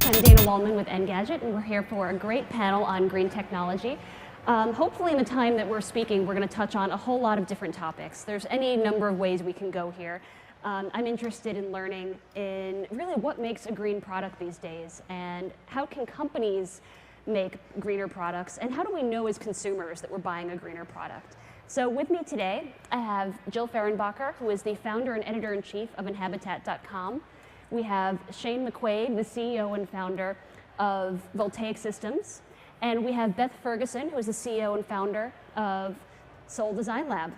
I'm Dana Wallman with Engadget, and we're here for a great panel on green technology. Hopefully in the time that we're speaking, we're going to touch on a whole lot of different topics. There's any number of ways we can go here. I'm interested in learning in really what makes a green product these days, and how can companies make greener products, and how do we know as consumers that we're buying a greener product? So with me today, I have Jill Fehrenbacher, who is the founder and editor-in-chief of Engadget.com. We have Shane McQuaid, the CEO and founder of Voltaic Systems. And we have Beth Ferguson, who is the CEO and founder of Soul Design Lab.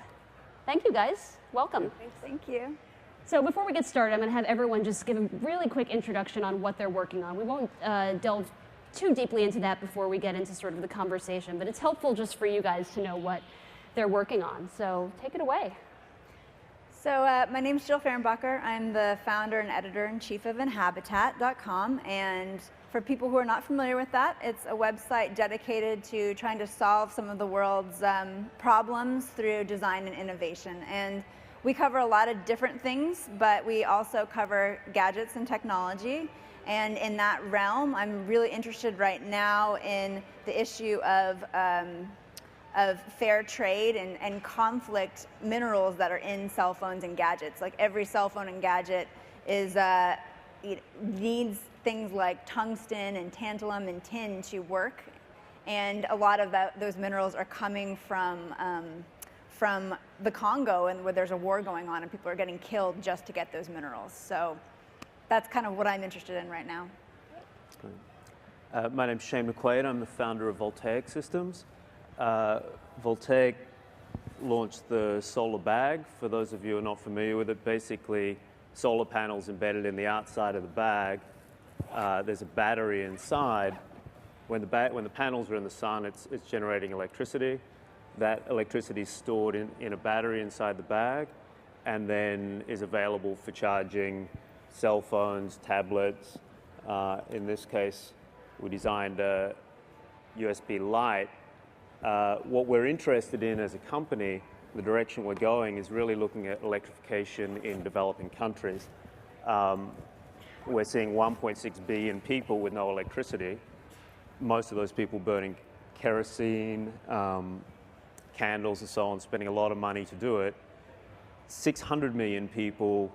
Thank you, guys. Welcome. Thank you. So before we get started, I'm going to have everyone just give a really quick introduction on what they're working on. We won't delve too deeply into that before we get into sort of the conversation, but it's helpful just for you guys to know what they're working on. So take it away. So my name is Jill Fehrenbacher. I'm the founder and editor-in-chief of Engadget.com. And for people who are not familiar with that, it's a website dedicated to trying to solve some of the world's problems through design and innovation. And we cover a lot of different things, but we also cover gadgets and technology. And in that realm, I'm really interested right now in the issue of fair trade and conflict minerals that are in cell phones and gadgets. Like every cell phone and gadget is needs things like tungsten and tantalum and tin to work, and a lot of those minerals are coming from the Congo, and where there's a war going on and people are getting killed just to get those minerals. So that's kind of what I'm interested in right now. My name's Shane McQuaid. I'm the founder of Voltaic Systems. Voltaic launched the solar bag. For those of you who are not familiar with it, basically solar panels embedded in the outside of the bag. There's a battery inside. When the panels are in the sun, it's generating electricity. That electricity is stored in a battery inside the bag, and then is available for charging cell phones, tablets. In this case, we designed a USB light. What we're interested in as a company, the direction we're going, is really looking at electrification in developing countries. We're seeing 1.6 billion people with no electricity, most of those people burning kerosene, candles and so on, spending a lot of money to do it. 600 million people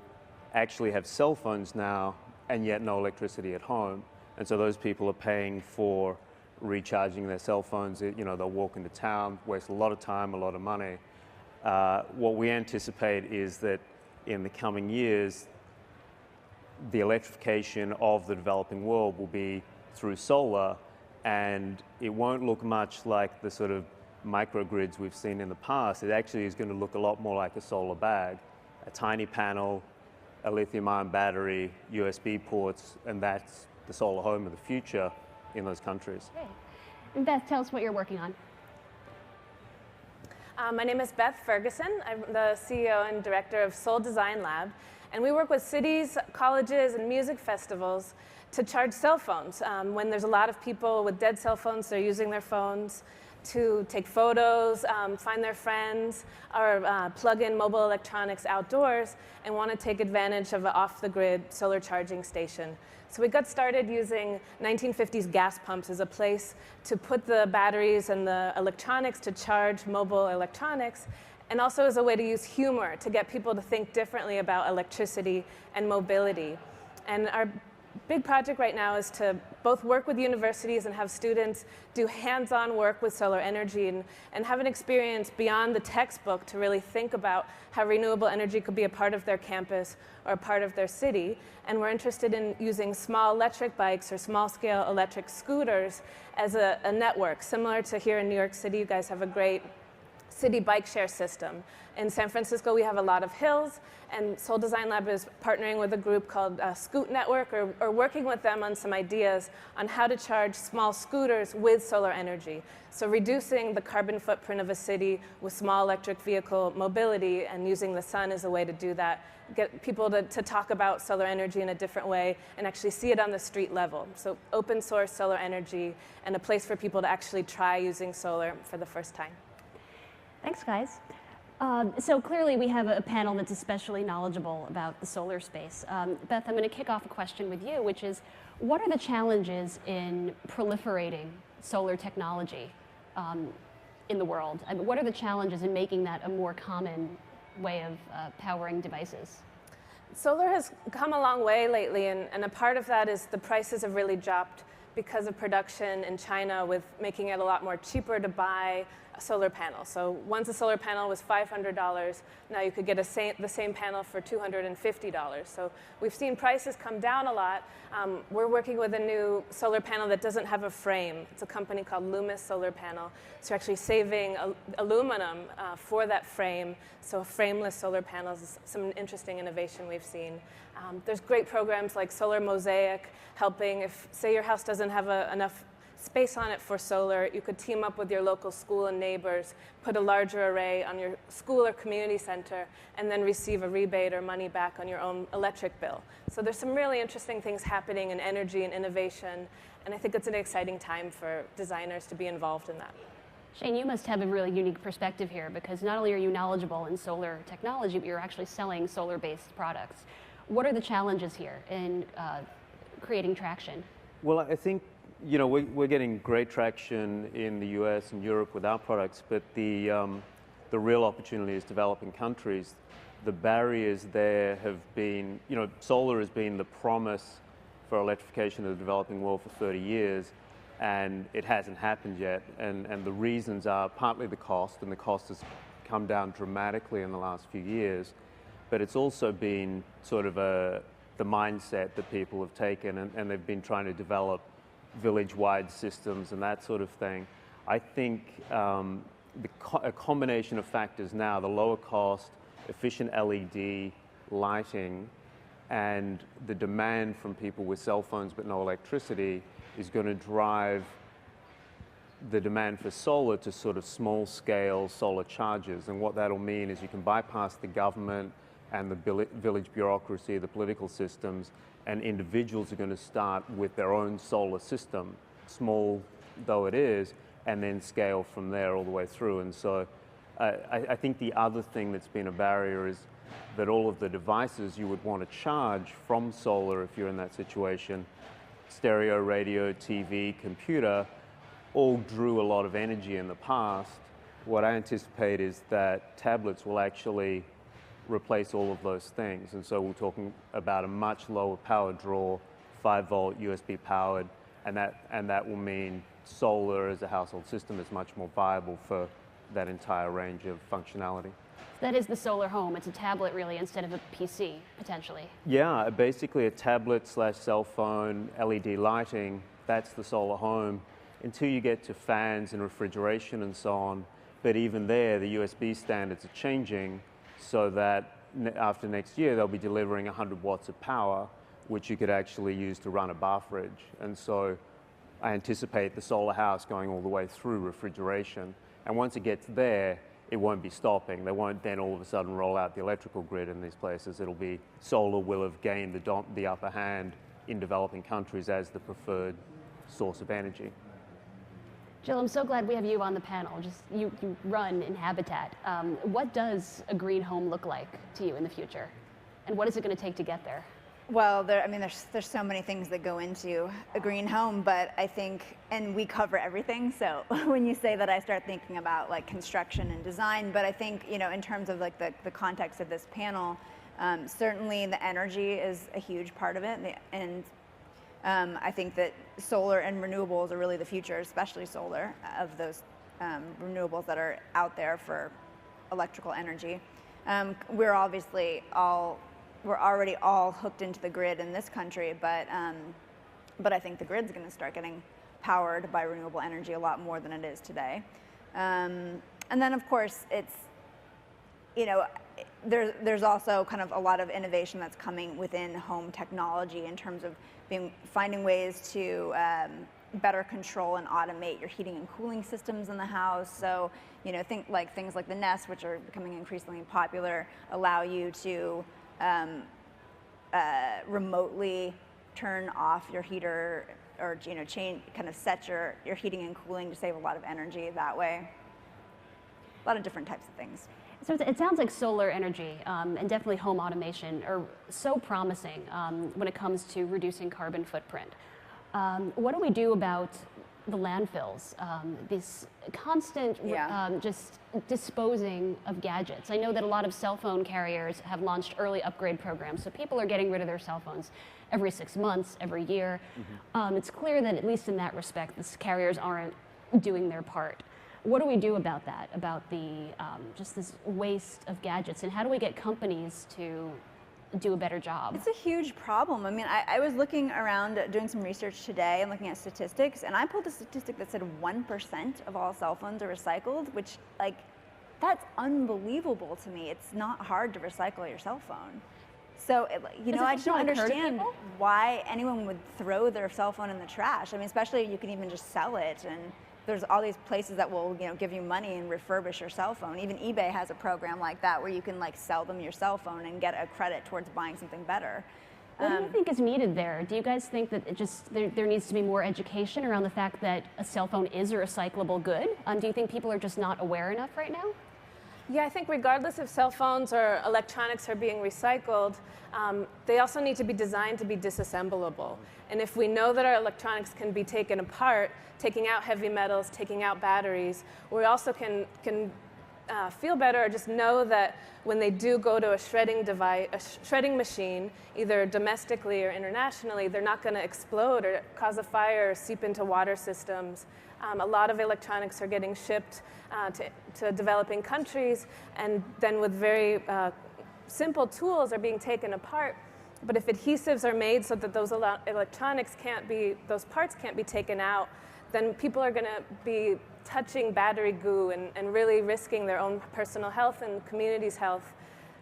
actually have cell phones now, and yet no electricity at home. And so those people are paying for recharging their cell phones. They'll walk into town, waste a lot of time, a lot of money. What we anticipate is that in the coming years, the electrification of the developing world will be through solar, and it won't look much like the sort of microgrids we've seen in the past. It actually is going to look a lot more like a solar bag, a tiny panel, a lithium-ion battery, USB ports, and that's the solar home of the future in those countries. Okay. And Beth, tell us what you're working on. My name is Beth Ferguson. I'm the CEO and director of Soul Design Lab, and we work with cities, colleges, and music festivals to charge cell phones. When there's a lot of people with dead cell phones, they're using their phones to take photos, find their friends, or plug in mobile electronics outdoors and want to take advantage of an off-the-grid solar charging station. So we got started using 1950s gas pumps as a place to put the batteries and the electronics to charge mobile electronics, and also as a way to use humor to get people to think differently about electricity and mobility. And our big project right now is to both work with universities and have students do hands-on work with solar energy and have an experience beyond the textbook to really think about how renewable energy could be a part of their campus or a part of their city. And we're interested in using small electric bikes or small-scale electric scooters as a network. Similar to here in New York City, you guys have a great city bike share system. In San Francisco, we have a lot of hills, and Soul Design Lab is partnering with a group called Scoot Network, or working with them on some ideas on how to charge small scooters with solar energy. So reducing the carbon footprint of a city with small electric vehicle mobility and using the sun as a way to do that, get people to talk about solar energy in a different way and actually see it on the street level. So open source solar energy and a place for people to actually try using solar for the first time. Thanks, guys. So clearly we have a panel that's especially knowledgeable about the solar space. Beth, I'm going to kick off a question with you, which is, what are the challenges in proliferating solar technology in the world? I mean, what are the challenges in making that a more common way of powering devices? Solar has come a long way lately, and a part of that is the prices have really dropped because of production in China, with making it a lot more cheaper to buy a solar panel. So once a solar panel was $500, now you could get the same panel for $250. So we've seen prices come down a lot. We're working with a new solar panel that doesn't have a frame. It's a company called Loomis Solar Panel. So we're actually saving aluminum for that frame. So frameless solar panels is some interesting innovation we've seen. There's great programs like Solar Mosaic, helping if, say, your house doesn't have enough space on it for solar, you could team up with your local school and neighbors, put a larger array on your school or community center, and then receive a rebate or money back on your own electric bill. So there's some really interesting things happening in energy and innovation, and I think it's an exciting time for designers to be involved in that. Shane, you must have a really unique perspective here, because not only are you knowledgeable in solar technology, but you're actually selling solar-based products. What are the challenges here in creating traction? Well, I think we're getting great traction in the US and Europe with our products, but the real opportunity is developing countries. The barriers there have been, solar has been the promise for electrification of the developing world for 30 years, and it hasn't happened yet. And the reasons are partly the cost, and the cost has come down dramatically in the last few years, but it's also been sort of the mindset that people have taken, and they've been trying to develop village-wide systems and that sort of thing. I think a combination of factors now, the lower cost, efficient LED lighting, and the demand from people with cell phones but no electricity is going to drive the demand for solar to sort of small-scale solar chargers. And what that'll mean is you can bypass the government and the village bureaucracy, the political systems, and individuals are going to start with their own solar system, small though it is, and then scale from there all the way through. And so I think the other thing that's been a barrier is that all of the devices you would want to charge from solar, if you're in that situation, stereo, radio, TV, computer, all drew a lot of energy in the past. What I anticipate is that tablets will actually replace all of those things. And so we're talking about a much lower power draw, 5-volt USB powered, and that will mean solar as a household system is much more viable for that entire range of functionality. That is the solar home. It's a tablet really instead of a PC, potentially. Yeah, basically a tablet/cell phone, LED lighting, that's the solar home, until you get to fans and refrigeration and so on. But even there, the USB standards are changing, so that after next year, they'll be delivering 100 watts of power, which you could actually use to run a bar fridge. And so I anticipate the solar house going all the way through refrigeration. And once it gets there, it won't be stopping. They won't then all of a sudden roll out the electrical grid in these places. It'll be solar will have gained the upper hand in developing countries as the preferred source of energy. Jill, I'm so glad we have you on the panel. You run Engadget. What does a green home look like to you in the future? And what is it going to take to get there? Well, there's so many things that go into a green home, but I think, and we cover everything, so when you say that, I start thinking about like construction and design, but I think, in terms of like the context of this panel, certainly the energy is a huge part of it, and I think that solar and renewables are really the future, especially solar, of those renewables that are out there for electrical energy. We're already all hooked into the grid in this country, but I think the grid's going to start getting powered by renewable energy a lot more than it is today. And then, of course, it's, there's also kind of a lot of innovation that's coming within home technology in terms of finding ways to better control and automate your heating and cooling systems in the house. So, things like the Nest, which are becoming increasingly popular, allow you to remotely turn off your heater or set your heating and cooling to save a lot of energy that way. A lot of different types of things. So it sounds like solar energy and definitely home automation are so promising when it comes to reducing carbon footprint. What do we do about the landfills, this constant just disposing of gadgets? I know that a lot of cell phone carriers have launched early upgrade programs, so people are getting rid of their cell phones every 6 months, every year. It's clear that at least in that respect, the carriers aren't doing their part. What do we do about that, about the just this waste of gadgets, and how do we get companies to do a better job? It's a huge problem. I mean, I was looking around doing some research today and looking at statistics, and I pulled a statistic that said 1% of all cell phones are recycled, which, like, that's unbelievable to me. It's not hard to recycle your cell phone. So, you know, I just don't understand why anyone would throw their cell phone in the trash. I mean, especially you can even just sell it, and there's all these places that will, you know, give you money and refurbish your cell phone. Even eBay has a program like that where you can, like, sell them your cell phone and get a credit towards buying something better. What do you think is needed there? Do you guys think that it just there needs to be more education around the fact that a cell phone is a recyclable good? Do you think people are just not aware enough right now? Yeah, I think regardless if cell phones or electronics are being recycled, they also need to be designed to be disassemblable. And if we know that our electronics can be taken apart, taking out heavy metals, taking out batteries, we also can feel better or just know that when they do go to a shredding device, a shredding machine, either domestically or internationally, they're not going to explode or cause a fire or seep into water systems. A lot of electronics are getting shipped to developing countries, and then with very simple tools are being taken apart. But if adhesives are made so that those electronics can't be, those parts can't be taken out, then people are going to be touching battery goo and really risking their own personal health and community's health.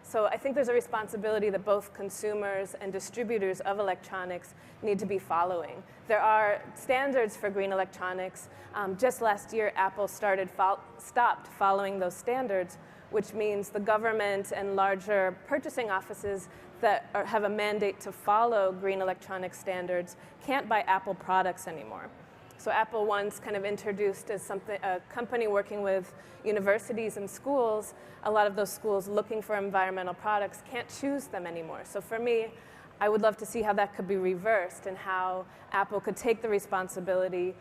So I think there's a responsibility that both consumers and distributors of electronics need to be following. There are standards for green electronics. Just last year, Apple stopped following those standards, which means the government and larger purchasing offices that have a mandate to follow green electronic standards can't buy Apple products anymore. So Apple once kind of introduced as something, a company working with universities and schools. A lot of those schools looking for environmental products can't choose them anymore. So for me, I would love to see how that could be reversed and how Apple could take the responsibility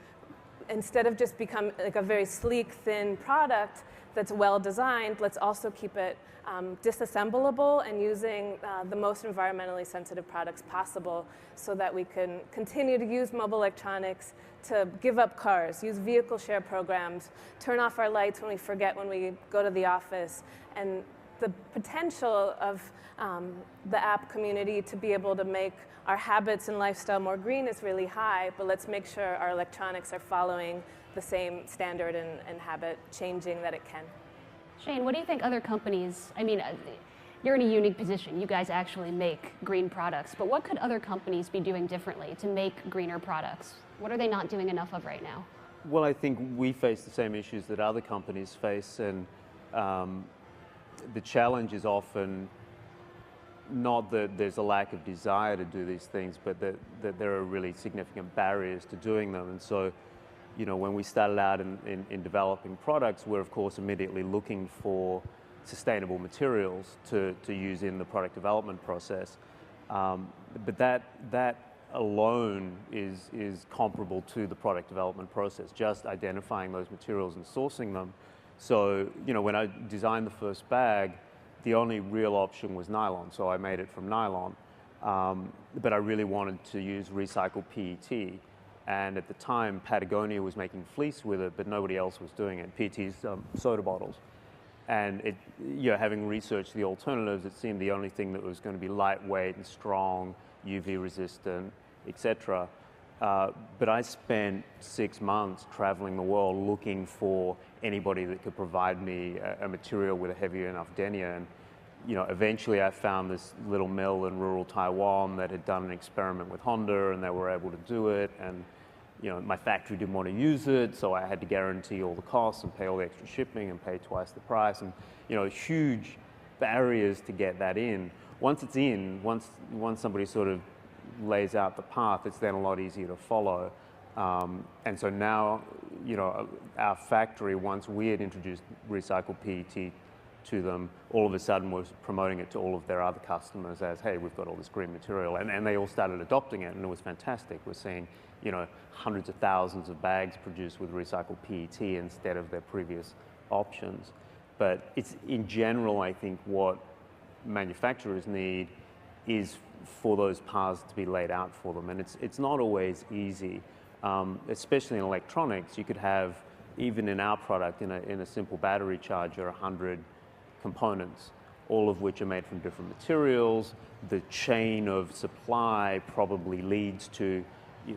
instead of just become like a very sleek, thin product that's well designed. Let's also keep it disassemblable and using the most environmentally sensitive products possible so that we can continue to use mobile electronics, to give up cars, use vehicle share programs, turn off our lights when we forget when we go to the office. And the potential of the app community to be able to make our habits and lifestyle more green is really high, but let's make sure our electronics are following the same standard and habit changing that it can. Shane, what do you think other companies, I mean, you're in a unique position. You guys actually make green products, but what could other companies be doing differently to make greener products? What are they not doing enough of right now? Well, I think we face the same issues that other companies face, and the challenge is often not that there's a lack of desire to do these things, but that there are really significant barriers to doing them. And so, you know, when we started out in developing products, we're of course immediately looking for sustainable materials to use in the product development process. But that alone is comparable to the product development process, just identifying those materials and sourcing them. So, you know, when I designed the first bag, the only real option was nylon, so I made it from nylon. But I really wanted to use recycled PET. And at the time, Patagonia was making fleece with it, but nobody else was doing it. PET's soda bottles. And you know, having researched the alternatives, it seemed the only thing that was going to be lightweight and strong, UV resistant, etc. But I spent 6 months traveling the world looking for anybody that could provide me a material with a heavy enough denier. And you know, eventually I found this little mill in rural Taiwan that had done an experiment with Honda, and they were able to do it. And you know, my factory didn't want to use it, so I had to guarantee all the costs and pay all the extra shipping and pay twice the price. And you know, huge barriers to get that in. Once it's in, once somebody sort of lays out the path, it's then a lot easier to follow. And so now, you know, our factory, once we had introduced recycled PET to them, all of a sudden was promoting it to all of their other customers as, hey, we've got all this green material. And they all started adopting it, and it was fantastic. We're seeing, you know, hundreds of thousands of bags produced with recycled PET instead of their previous options. But it's, in general, I think what manufacturers need is for those paths to be laid out for them. And it's not always easy, especially in electronics. You could have, even in our product, in a simple battery charger, 100 components, all of which are made from different materials. The chain of supply probably leads to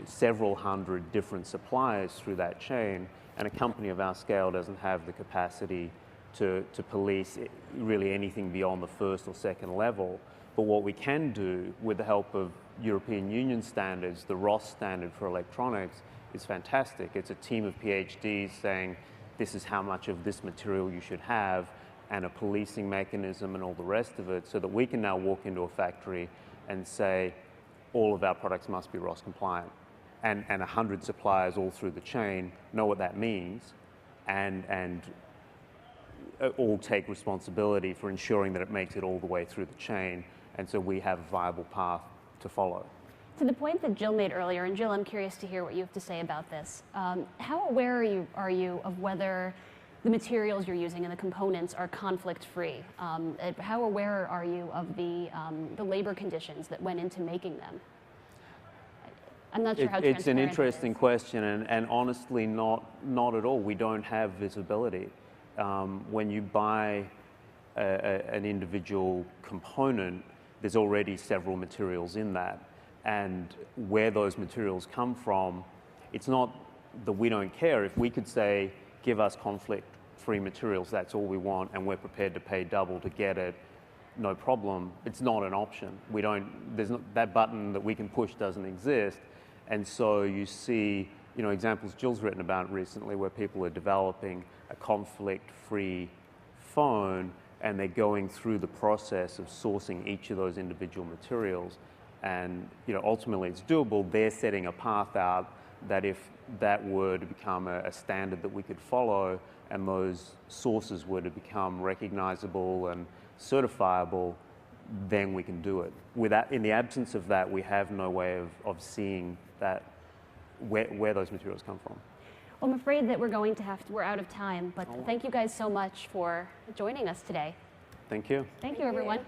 several hundred different suppliers through that chain, and a company of our scale doesn't have the capacity to police really anything beyond the first or second level. But what we can do with the help of European Union standards, the RoHS standard for electronics, is fantastic. It's a team of PhDs saying this is how much of this material you should have, and a policing mechanism and all the rest of it, so that we can now walk into a factory and say all of our products must be RoHS compliant. And 100 suppliers all through the chain know what that means, and all take responsibility for ensuring that it makes it all the way through the chain, and so we have a viable path to follow. To the point that Jill made earlier, and Jill, I'm curious to hear what you have to say about this. How aware are you of whether the materials you're using and the components are conflict-free? How aware are you of the labor conditions that went into making them? I'm not sure how transparent it's an interesting question, and honestly, not at all. We don't have visibility. When you buy an individual component, there's already several materials in that. And where those materials come from, it's not that we don't care. If we could say, give us conflict-free materials, that's all we want, and we're prepared to pay double to get it, no problem. It's not an option. That button that we can push doesn't exist. And so you see, examples Jill's written about recently where people are developing a conflict-free phone, and they're going through the process of sourcing each of those individual materials. And ultimately it's doable. They're setting a path out that if that were to become a standard that we could follow, and those sources were to become recognizable and certifiable, then we can do it. In the absence of that, we have no way of seeing that where those materials come from. Well, I'm afraid that we're out of time, but thank you guys so much for joining us today. Thank you. Thank you, everyone.